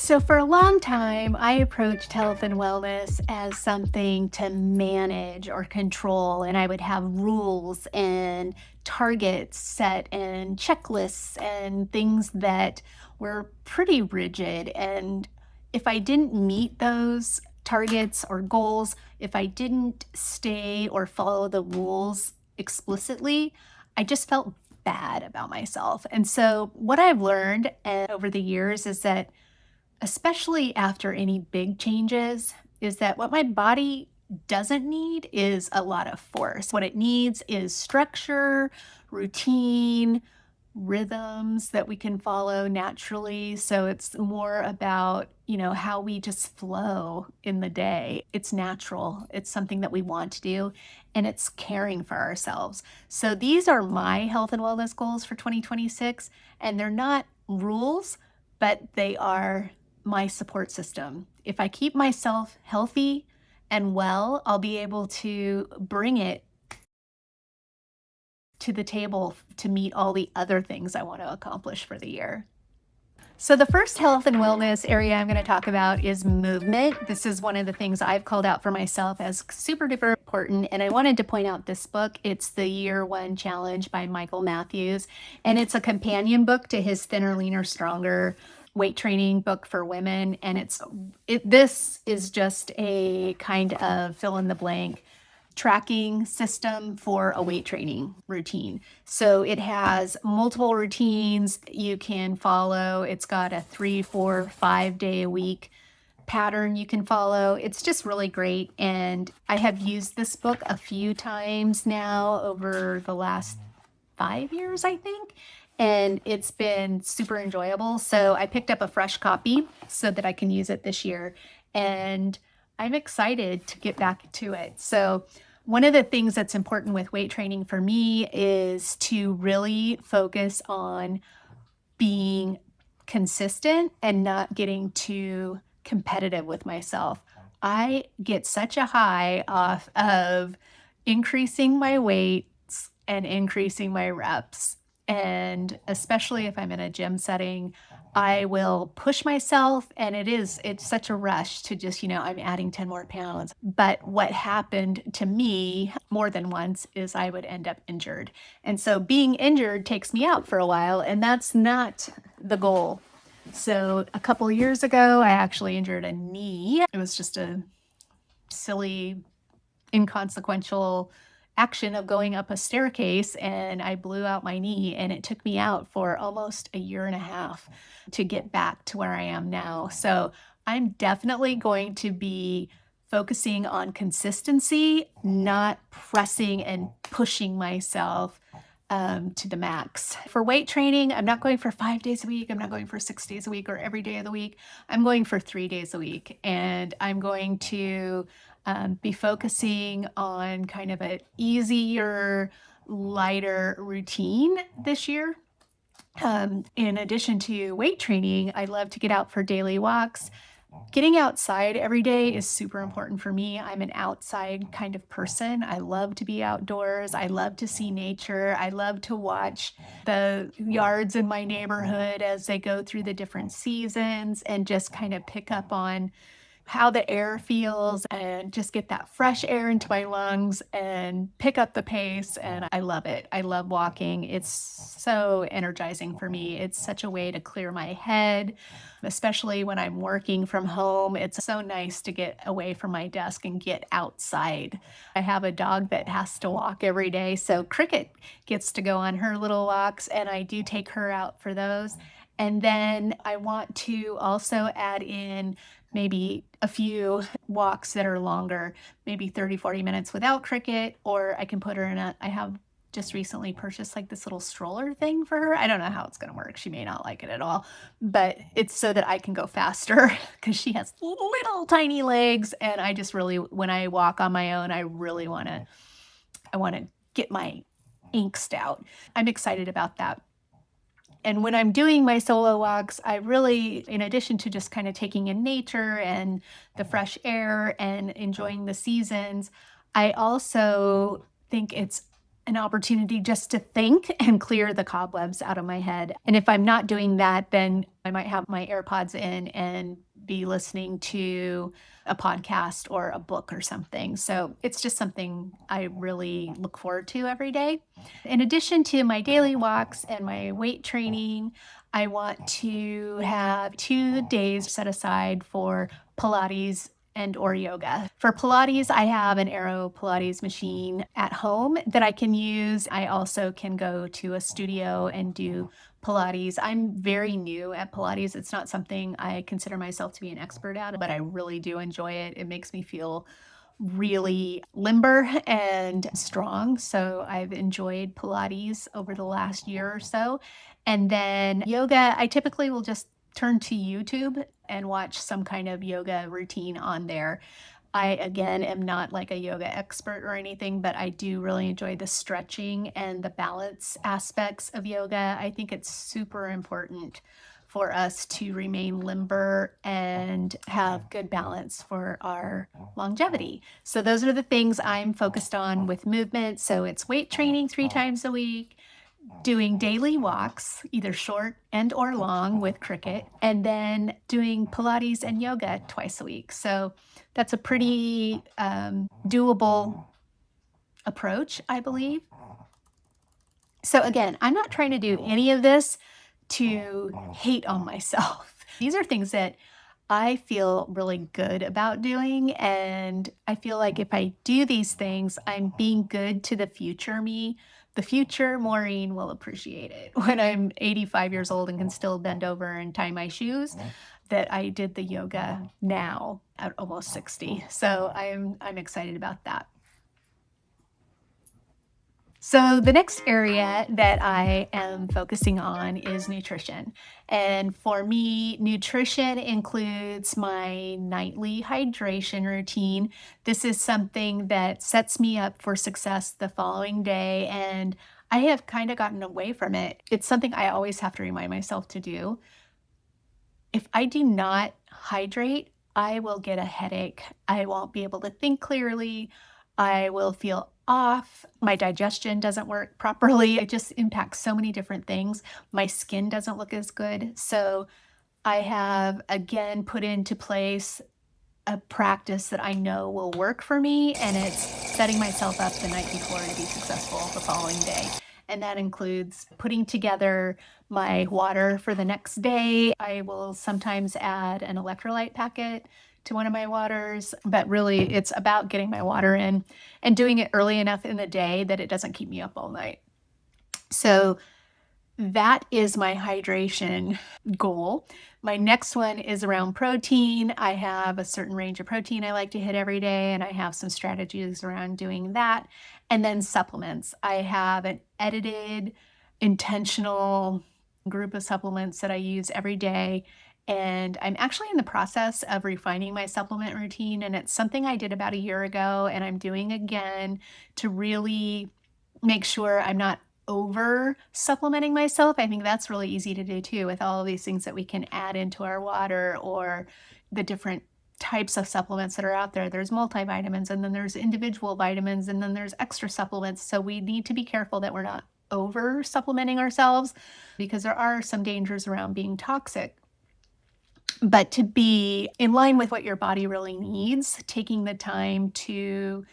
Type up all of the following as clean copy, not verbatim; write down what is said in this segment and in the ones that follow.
So, for a long time, I approached health and wellness as something to manage or control, and I would have rules and targets set and checklists and things that were pretty rigid. And if I didn't meet those targets or goals, if I didn't stay or follow the rules explicitly, I just felt bad about myself. And so, what I've learned over the years is that especially after any big changes, is that what my body doesn't need is a lot of force. What it needs is structure, routine, rhythms that we can follow naturally. So it's more about, how we just flow in the day. It's natural, it's something that we want to do, and it's caring for ourselves. So these are my health and wellness goals for 2026, and they're not rules, but they are my support system. If I keep myself healthy and well, I'll be able to bring it to the table to meet all the other things I want to accomplish for the year. So, the first health and wellness area I'm going to talk about is movement. This is one of the things I've called out for myself as super duper important. And I wanted to point out this book. It's the Year One Challenge by Michael Matthews. And it's a companion book to his Thinner, Leaner, Stronger weight training book for women. And this is just a kind of fill in the blank tracking system for a weight training routine. So it has multiple routines you can follow. It's got a 3, 4, 5 day a week pattern you can follow. It's just really great. And I have used this book a few times now over the last 5 years, I think. And it's been super enjoyable. So I picked up a fresh copy so that I can use it this year. And I'm excited to get back to it. So, one of the things that's important with weight training for me is to really focus on being consistent and not getting too competitive with myself. I get such a high off of increasing my weights and increasing my reps. And especially if I'm in a gym setting, I will push myself, and it's such a rush to just, I'm adding 10 more pounds. But what happened to me more than once is I would end up injured. And so being injured takes me out for a while, and that's not the goal. So a couple of years ago, I actually injured a knee. It was just a silly, inconsequential action of going up a staircase, and I blew out my knee, and it took me out for almost a year and a half to get back to where I am now. So I'm definitely going to be focusing on consistency, not pressing and pushing myself to the max. For weight training, I'm not going for 5 days a week. I'm not going for 6 days a week or every day of the week. I'm going for 3 days a week. And I'm going to be focusing on kind of an easier, lighter routine this year. In addition to weight training, I love to get out for daily walks. Getting outside every day is super important for me. I'm an outside kind of person. I love to be outdoors. I love to see nature. I love to watch the yards in my neighborhood as they go through the different seasons and just kind of pick up on how the air feels and just get that fresh air into my lungs and pick up the pace. And I love it. I love walking. It's so energizing for me. It's such a way to clear my head, especially when I'm working from home. It's so nice to get away from my desk and get outside. I have a dog that has to walk every day. So Cricket gets to go on her little walks, and I do take her out for those. And then I want to also add in maybe a few walks that are longer, maybe 30, 40 minutes without Cricket, or I can put her I have just recently purchased like this little stroller thing for her. I don't know how it's going to work. She may not like it at all, but it's so that I can go faster because she has little tiny legs. And I just really, when I walk on my own, I want to get my angst out. I'm excited about that. And when I'm doing my solo walks, I really, in addition to just kind of taking in nature and the fresh air and enjoying the seasons, I also think it's an opportunity just to think and clear the cobwebs out of my head. And if I'm not doing that, then I might have my AirPods in and be listening to a podcast or a book or something. So it's just something I really look forward to every day. In addition to my daily walks and my weight training, I want to have 2 days set aside for Pilates and or yoga. For Pilates, I have an Aero Pilates machine at home that I can use. I also can go to a studio and do Pilates. I'm very new at Pilates. It's not something I consider myself to be an expert at, but I really do enjoy it. It makes me feel really limber and strong. So I've enjoyed Pilates over the last year or so. And then yoga, I typically will just turn to YouTube and watch some kind of yoga routine on there. I, again, am not like a yoga expert or anything, but I do really enjoy the stretching and the balance aspects of yoga. I think it's super important for us to remain limber and have good balance for our longevity. So, those are the things I'm focused on with movement. So, it's weight training 3 times a week, doing daily walks, either short and or long with Cricket, and then doing Pilates and yoga twice a week. So that's a pretty doable approach, I believe. So again, I'm not trying to do any of this to hate on myself. These are things that I feel really good about doing. And I feel like if I do these things, I'm being good to the future me. The future Maureen will appreciate it when I'm 85 years old and can still bend over and tie my shoes. That I did the yoga now at almost 60. So I'm excited about that. So, the next area that I am focusing on is nutrition. And for me, nutrition includes my nightly hydration routine. This is something that sets me up for success the following day. And I have kind of gotten away from it. It's something I always have to remind myself to do. If I do not hydrate, I will get a headache. I won't be able to think clearly. I will feel off. My digestion doesn't work properly. It just impacts so many different things. My skin doesn't look as good. So I have again put into place a practice that I know will work for me, and it's setting myself up the night before to be successful the following day. And that includes putting together my water for the next day. I will sometimes add an electrolyte packet to one of my waters, but really it's about getting my water in and doing it early enough in the day that it doesn't keep me up all night. So that is my hydration goal. My next one is around protein. I have a certain range of protein I like to hit every day, and I have some strategies around doing that. And then supplements. I have an edited, intentional group of supplements that I use every day. And I'm actually in the process of refining my supplement routine. And it's something I did about a year ago, and I'm doing again to really make sure I'm not over supplementing myself. I think that's really easy to do too with all of these things that we can add into our water or the different types of supplements that are out there. There's multivitamins, and then there's individual vitamins, and then there's extra supplements. So we need to be careful that we're not over supplementing ourselves, because there are some dangers around being toxic. But to be in line with what your body really needs, taking the time to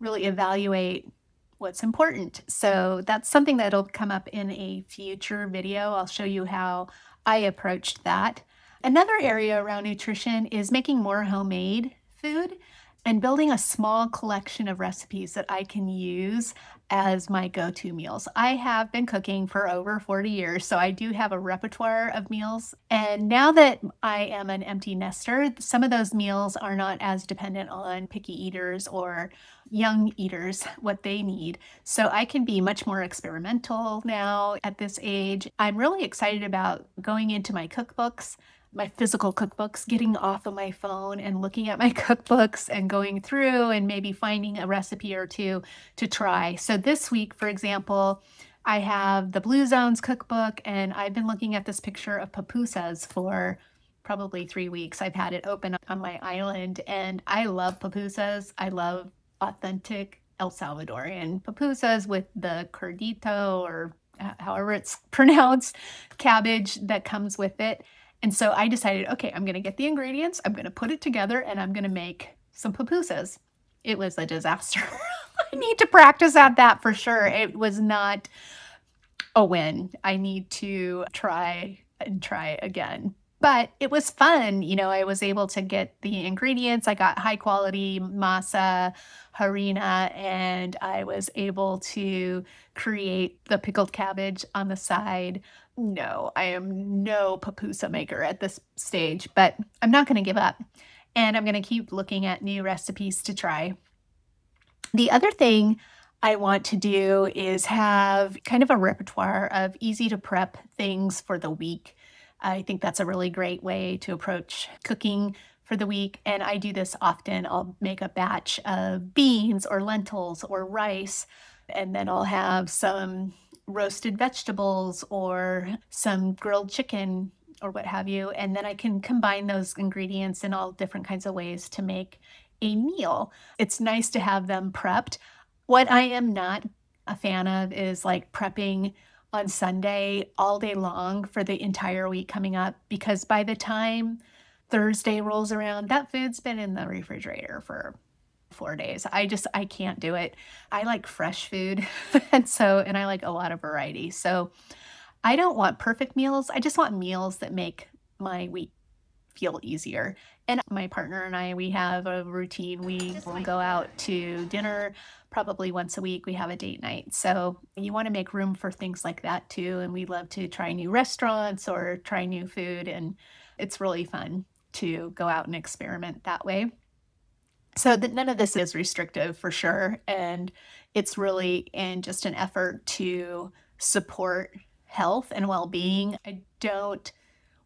really evaluate what's important. So that's something that'll come up in a future video. I'll show you how I approached that. Another area around nutrition is making more homemade food and building a small collection of recipes that I can use as my go-to meals. I have been cooking for over 40 years, so I do have a repertoire of meals. And now that I am an empty nester, some of those meals are not as dependent on picky eaters or young eaters, what they need. So I can be much more experimental now at this age. I'm really excited about going into my cookbooks, my physical cookbooks, getting off of my phone and looking at my cookbooks and going through and maybe finding a recipe or two to try. So this week, for example, I have the Blue Zones cookbook, and I've been looking at this picture of pupusas for probably 3 weeks. I've had it open on my island, and I love pupusas. I love authentic El Salvadorian pupusas with the cordito or however it's pronounced, cabbage that comes with it. And so I decided, okay, I'm going to get the ingredients, I'm going to put it together, and I'm going to make some pupusas. It was a disaster. I need to practice at that for sure. It was not a win. I need to try and try again. But it was fun. I was able to get the ingredients. I got high quality masa, harina, and I was able to create the pickled cabbage on the side. No, I am no pupusa maker at this stage, but I'm not going to give up. And I'm going to keep looking at new recipes to try. The other thing I want to do is have kind of a repertoire of easy to prep things for the week. I think that's a really great way to approach cooking for the week. And I do this often. I'll make a batch of beans or lentils or rice, and then I'll have some roasted vegetables or some grilled chicken or what have you. And then I can combine those ingredients in all different kinds of ways to make a meal. It's nice to have them prepped. What I am not a fan of is like prepping on Sunday all day long for the entire week coming up, because by the time Thursday rolls around, that food's been in the refrigerator for 4 days. I can't do it. I like fresh food and I like a lot of variety. So I don't want perfect meals. I just want meals that make my week feel easier. And my partner and I, we have a routine. We will go out to dinner probably once a week. We have a date night. So you want to make room for things like that too. And we love to try new restaurants or try new food. And it's really fun to go out and experiment that way. So that none of this is restrictive for sure. And it's really in just an effort to support health and well-being. I don't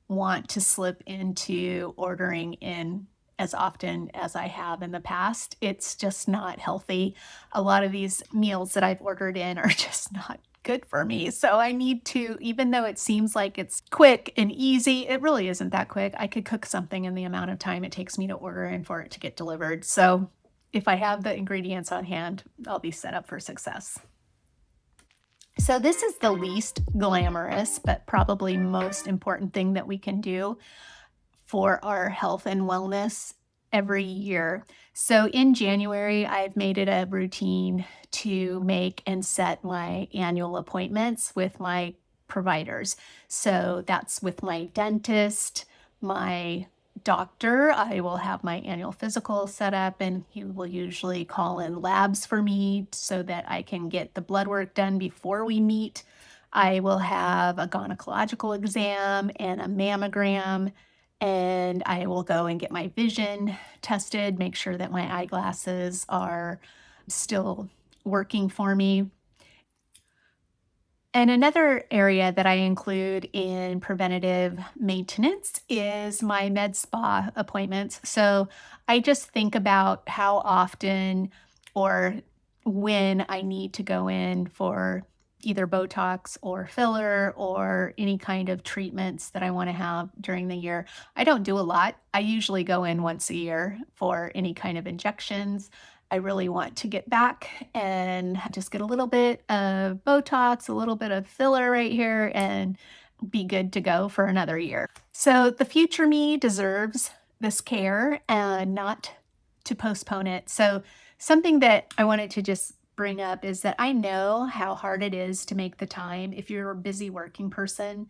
want to slip into ordering in as often as I have in the past. It's just not healthy. A lot of these meals that I've ordered in are just not good for me. So I need to, even though it seems like it's quick and easy, it really isn't that quick. I could cook something in the amount of time it takes me to order and for it to get delivered. So if I have the ingredients on hand, I'll be set up for success. So, this is the least glamorous, but probably most important thing that we can do for our health and wellness every year. So, in January, I've made it a routine to make and set my annual appointments with my providers. So, that's with my dentist, my doctor. I will have my annual physical set up, and he will usually call in labs for me so that I can get the blood work done before we meet. I will have a gynecological exam and a mammogram, and I will go and get my vision tested, make sure that my eyeglasses are still working for me. And another area that I include in preventative maintenance is my med spa appointments. So I just think about how often or when I need to go in for either Botox or filler or any kind of treatments that I want to have during the year. I don't do a lot. I usually go in once a year for any kind of injections. I really want to get back and just get a little bit of Botox, a little bit of filler right here, and be good to go for another year. So the future me deserves this care and not to postpone it. So something that I wanted to just bring up is that I know how hard it is to make the time if you're a busy working person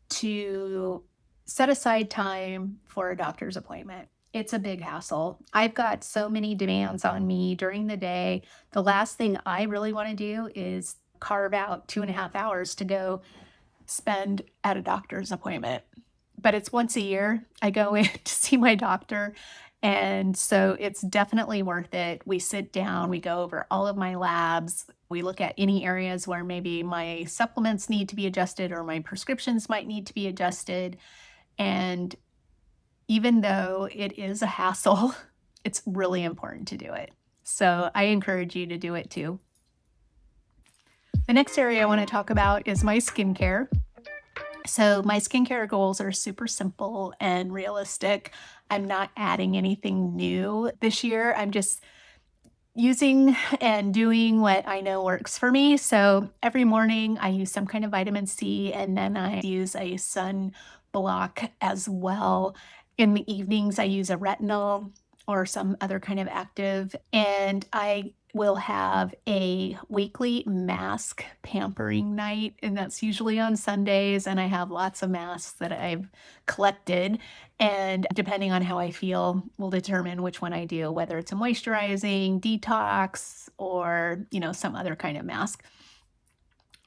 to set aside time for a doctor's appointment. It's a big hassle. I've got so many demands on me during the day. The last thing I really want to do is carve out 2.5 hours to go spend at a doctor's appointment. But it's once a year I go in to see my doctor. And so it's definitely worth it. We sit down, we go over all of my labs, we look at any areas where maybe my supplements need to be adjusted or my prescriptions might need to be adjusted. And even though it is a hassle, it's really important to do it. So I encourage you to do it too. The next area I want to talk about is my skincare. So my skincare goals are super simple and realistic. I'm not adding anything new this year. I'm just using and doing what I know works for me. So every morning I use some kind of vitamin C and then I use a sun block as well. In the evenings, I use a retinol or some other kind of active. And I will have a weekly mask pampering night, and that's usually on Sundays. And I have lots of masks that I've collected, and depending on how I feel will determine which one I do, whether it's a moisturizing, detox, or, some other kind of mask.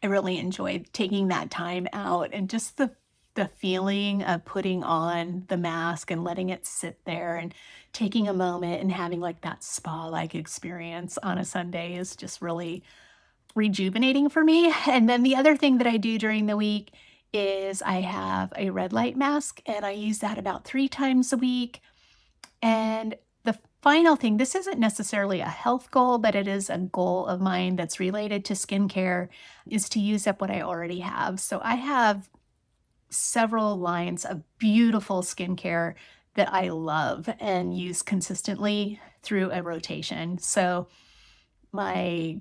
I really enjoyed taking that time out and just the feeling of putting on the mask and letting it sit there and taking a moment and having like that spa-like experience on a Sunday is just really rejuvenating for me. And then the other thing that I do during the week is I have a red light mask and I use that about 3 times a week. And the final thing, this isn't necessarily a health goal, but it is a goal of mine that's related to skincare, is to use up what I already have. So I have several lines of beautiful skincare that I love and use consistently through a rotation. So my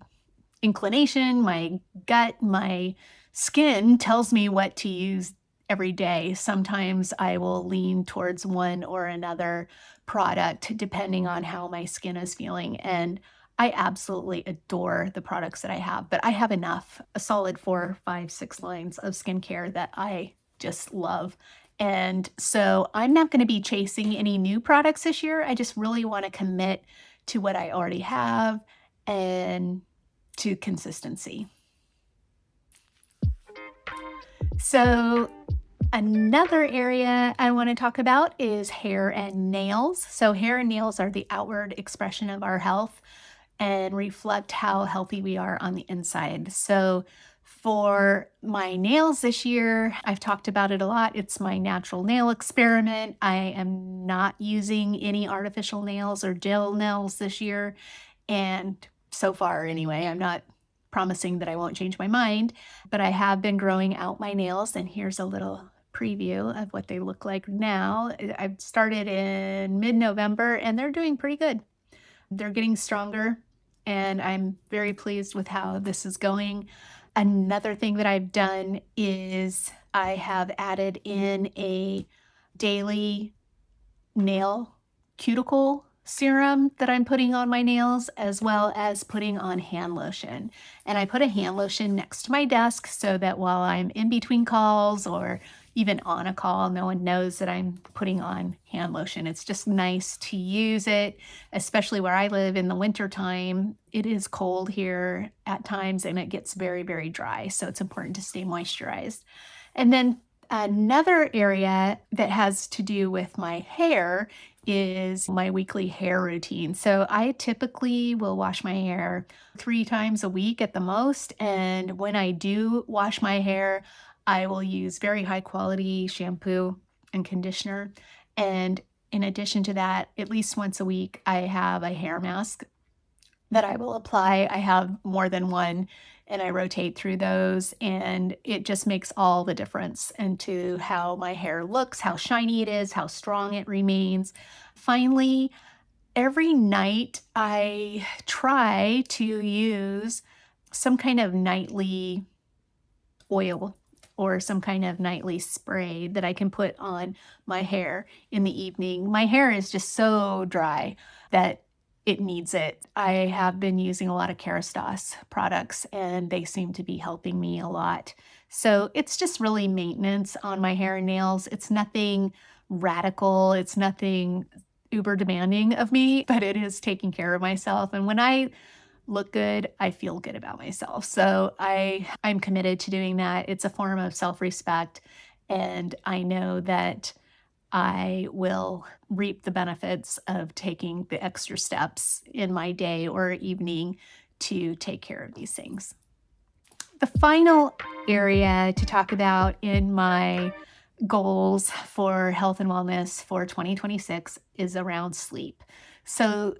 inclination, my gut, my skin tells me what to use every day. Sometimes I will lean towards one or another product depending on how my skin is feeling. And I absolutely adore the products that I have, but I have enough, a solid 4, 5, 6 lines of skincare that I just love. And so I'm not going to be chasing any new products this year. I just really want to commit to what I already have and to consistency. So, another area I want to talk about is hair and nails. So, hair and nails are the outward expression of our health and reflect how healthy we are on the inside. So, for my nails this year, I've talked about it a lot. It's my natural nail experiment. I am not using any artificial nails or gel nails this year. And so far, anyway, I'm not promising that I won't change my mind, but I have been growing out my nails. And here's a little preview of what they look like now. I've started in mid November and they're doing pretty good. They're getting stronger, and I'm very pleased with how this is going. Another thing that I've done is I have added in a daily nail cuticle serum that I'm putting on my nails, as well as putting on hand lotion. And I put a hand lotion next to my desk so that while I'm in between calls or even on a call, no one knows that I'm putting on hand lotion. It's just nice to use it, especially where I live in the winter time. It is cold here at times and it gets very, very dry. So it's important to stay moisturized. And then another area that has to do with my hair is my weekly hair routine. So I typically will wash my hair 3 times a week at the most. And when I do wash my hair, I will use very high quality shampoo and conditioner. And in addition to that, at least once a week, I have a hair mask that I will apply. I have more than one and I rotate through those, and it just makes all the difference into how my hair looks, how shiny it is, how strong it remains. Finally, every night I try to use some kind of nightly oil or some kind of nightly spray that I can put on my hair in the evening. My hair is just so dry that it needs it. I have been using a lot of Kerastase products and they seem to be helping me a lot. So it's just really maintenance on my hair and nails. It's nothing radical, it's nothing uber demanding of me, but it is taking care of myself. And when I look good, I feel good about myself. So I'm committed to doing that. It's a form of self-respect, and I know that I will reap the benefits of taking the extra steps in my day or evening to take care of these things. The final area to talk about in my goals for health and wellness for 2026 is around sleep. So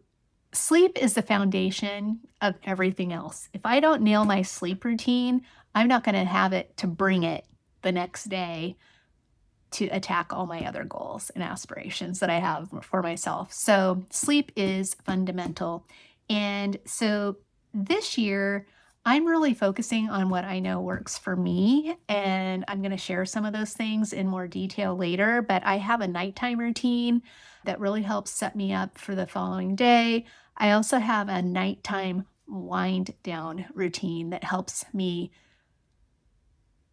sleep is the foundation of everything else. If I don't nail my sleep routine, I'm not going to have it to bring it the next day to attack all my other goals and aspirations that I have for myself. So, sleep is fundamental. And so this year, I'm really focusing on what I know works for me. And I'm going to share some of those things in more detail later. But I have a nighttime routine that really helps set me up for the following day. I also have a nighttime wind down routine that helps me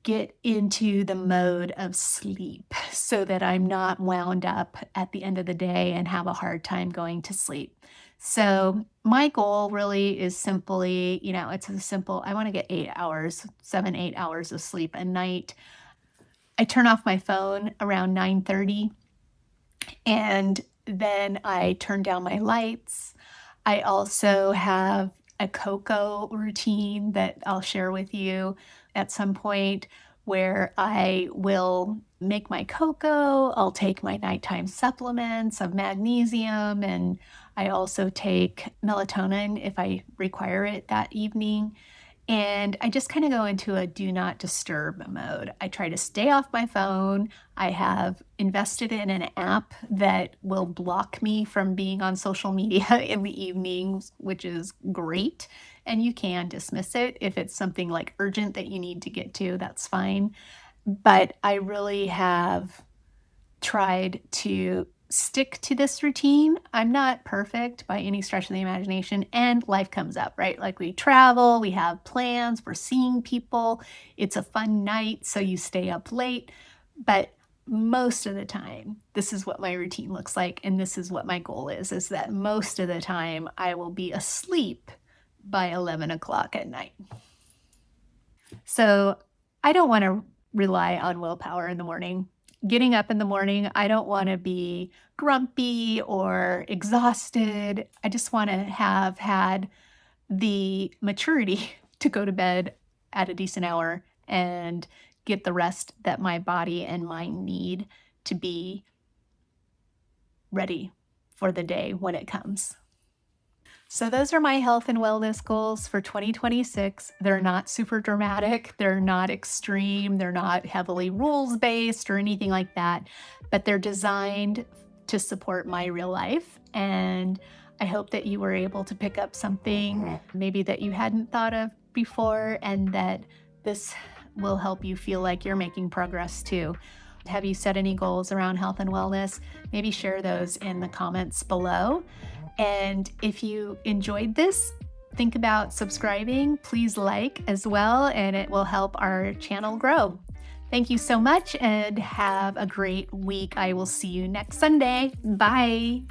get into the mode of sleep so that I'm not wound up at the end of the day and have a hard time going to sleep. So, my goal really is simply, it's a simple I want to get 8 hours, 7, 8 hours of sleep a night. I turn off my phone around 9:30 and then I turn down my lights. I also have a cocoa routine that I'll share with you at some point where I will make my cocoa. I'll take my nighttime supplements of magnesium, and I also take melatonin if I require it that evening. And I just kind of go into a do not disturb mode. I try to stay off my phone. I have invested in an app that will block me from being on social media in the evenings, which is great. And you can dismiss it if it's something like urgent that you need to get to, that's fine. But I really have tried to stick to this routine. I'm not perfect by any stretch of the imagination, and life comes up, right? Like we travel, we have plans, we're seeing people. It's a fun night, so you stay up late. But most of the time, this is what my routine looks like, and this is what my goal is that most of the time I will be asleep by 11 o'clock at night. So I don't want to rely on willpower in the morning. Getting up in the morning, I don't want to be grumpy or exhausted. I just want to have had the maturity to go to bed at a decent hour and get the rest that my body and mind need to be ready for the day when it comes. So, those are my health and wellness goals for 2026. They're not super dramatic, they're not extreme, they're not heavily rules based or anything like that, but they're designed to support my real life. And I hope that you were able to pick up something maybe that you hadn't thought of before, and that this will help you feel like you're making progress too. Have you set any goals around health and wellness? Maybe share those in the comments below. And if you enjoyed this, think about subscribing. Please like as well, and it will help our channel grow. Thank you so much and have a great week. I will see you next Sunday. Bye.